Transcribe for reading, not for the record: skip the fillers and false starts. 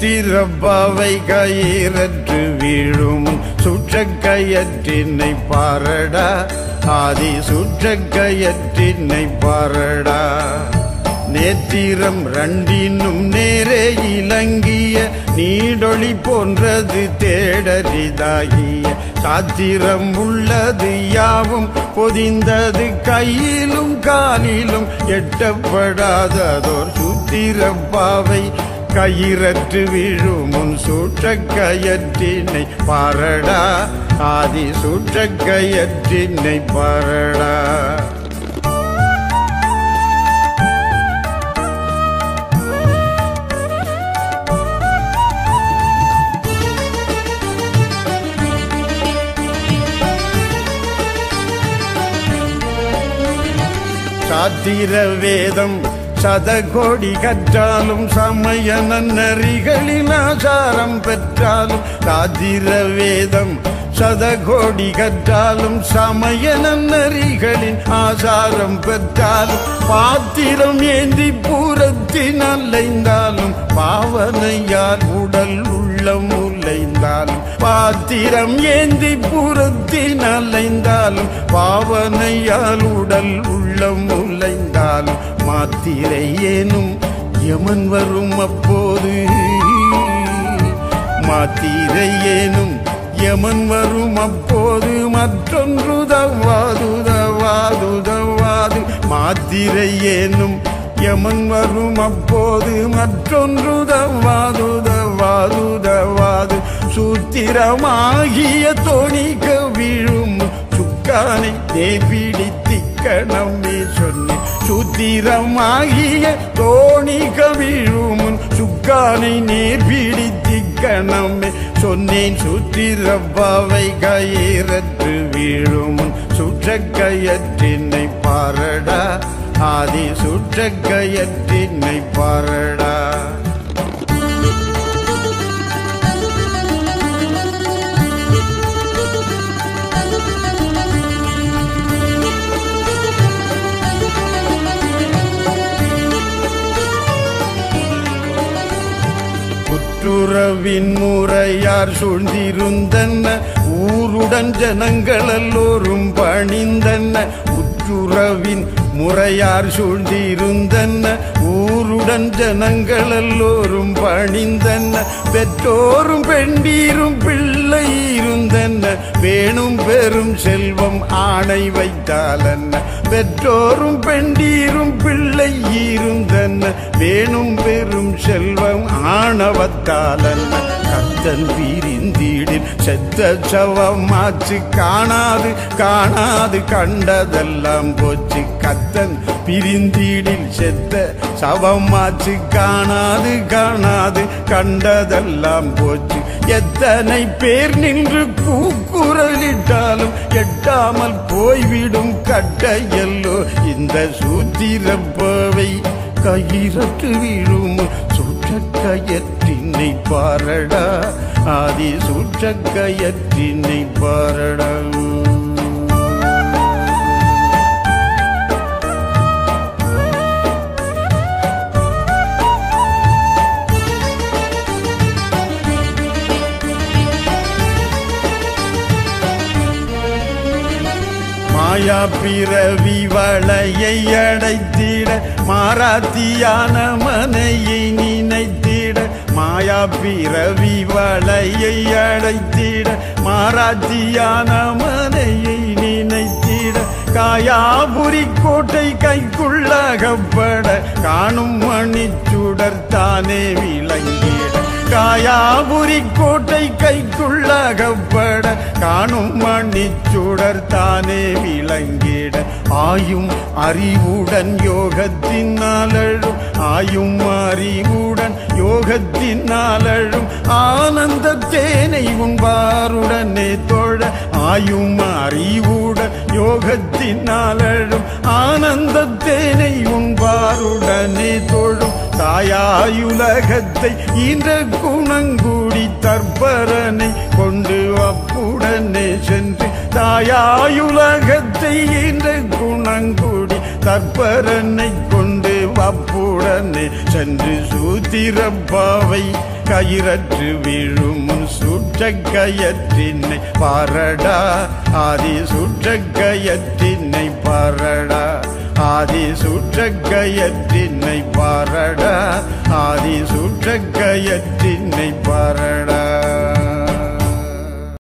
சுற்றிரப்பாவை கயிறற்று வீழும் சுற்றக்கயற்றினை பாரடா ஆதி சுற்றக்கயற்றினை பாரடா நேத்திரம் ரண்டினும் நேரே இலங்கிய நீடொளி போன்றது தேடரிதாகிய சாத்திரம் உள்ளது யாவும் பொதிந்தது கையிலும் காலிலும் எட்டப்படாததோர் சுத்திரப்பாவை கயிறற்று விழுமுன் சுற்றக்கயற்றினை பாரடா ஆதி சுற்றக்கயற்றினை பாரடா சாத்திர வேதம் சதகோடி கற்றாலும் சமய நன்னறிகளின் ஆசாரம் பெற்றாலும் சாத்திர வேதம் சதகோடி கற்றாலும் சமய நன்னறிகளின் ஆசாரம் பெற்றாலும் பாத்திரம் ஏந்தி பூரத்தின் அலைந்தாலும் பாவனையால் உடல் உள்ளம் உலைந்தாலும் பாத்திரம் ஏந்தி பூரத்தின் அலைந்தாலும் பாவனையால் உடல் உள்ளம் உலைந்தாலும் மாத்திரை ஏனும் யமன் வரும் அப்போது மாத்திரை ஏனும் யமன் வரும் அப்போது மற்றொன்று தவாது மாத்திரை ஏனும் யமன் வரும் அப்போது மற்றொன்று தவாது சூத்திரமாகிய தோணிக்க விழும் சுக்கானை தேபிடித்திக்கணமே சொன்னேன் சூத்திரமாகிய தோணிக்க விழும் சுக்கானை நேர்பிடித்திக்கணமே சொன்னேன் சுத்திரப்பாவை கயிறற்று வீழும் சுற்றக்கயற்றினை பாரடா ஆதி சுற்றக்கயற்றினை பாரடா உறவின் முறையார் சூழ்ந்திருந்தன ஊருடன் ஜனங்கள் எல்லோரும் பணிந்தன உற்றுறவின் முறையார் சூழ்ந்திருந்தன ஊருடன் ஜனங்கள் எல்லோரும் பணிந்தன பெற்றோரும் பெண்டீரும் பிள்ளை இருந்தன வேணும் பெரும் செல்வம் ஆணை வைத்தாலன்ன பெற்றோரும் பெண்டீரும் பிள்ளை இருந்தன வேணும் பெரும் செல்வம் ஆணவத்தாலன்ன கத்தன் பிரிந்தீடில் செத்த சவமாச்சு காணாது கண்டதெல்லாம் போச்சு கத்தன் பிரிந்தீடில் செத்த சவமாச்சு காணாது கண்டதெல்லாம் போச்சு எத்தனை பேர் நின்று கூக்குரலிட்டாலும் எட்டாமல் போய்விடும் கட்டையல்லோ இந்த சூத்திரப்பாவை கயிறற்று விழும் சுற்றக்கயற்றினை பாரடா ஆதி சுற்றக்கயற்றினை பாரடா மாயா பிறவி வளையை அடைத்திட மாராத்தியான மனையை நினைத்திட மாயா பிறவி வளையை அடைத்திட மாராத்தியான மனையை நினைத்திட காயாபுரி கோட்டை கைக்குள்ளகப்பட காணும் மணிச்சுடர் தானே விளங்கிட காயாபுரி கோட்டை கைக்குள்ளகப்பட காணும் மணிச்சுடர் தானே விளங்கிட ஆயும் அறிவுடன் யோகத்தினாலும் ஆயும் அறிவுடன் யோகத்தினாலும் ஆனந்த தேனை உண்பாருடனே தோழ ஆயும் அறிவுடன் யோகத்தினாலும் ஆனந்த தேனை உண்பாருடனே தோழும் தாயாயுலகத்தை இந்த குணங்குடி தற்பரனை கொண்டு அப்புடனே சென்று தாயாயுலகத்தை இந்த குணங்குடி தற்பரனை கொண்டு அப்புடனே சென்று சூத்திரப்பாவை கயிறற்று விழும் சுற்ற கயற்றினை பாரடா ஆதி சுற்ற கயற்றினை பாரடா ஆதி சுற்ற கயற்றினை பாரடா ஆதி சுற்ற கயற்றினை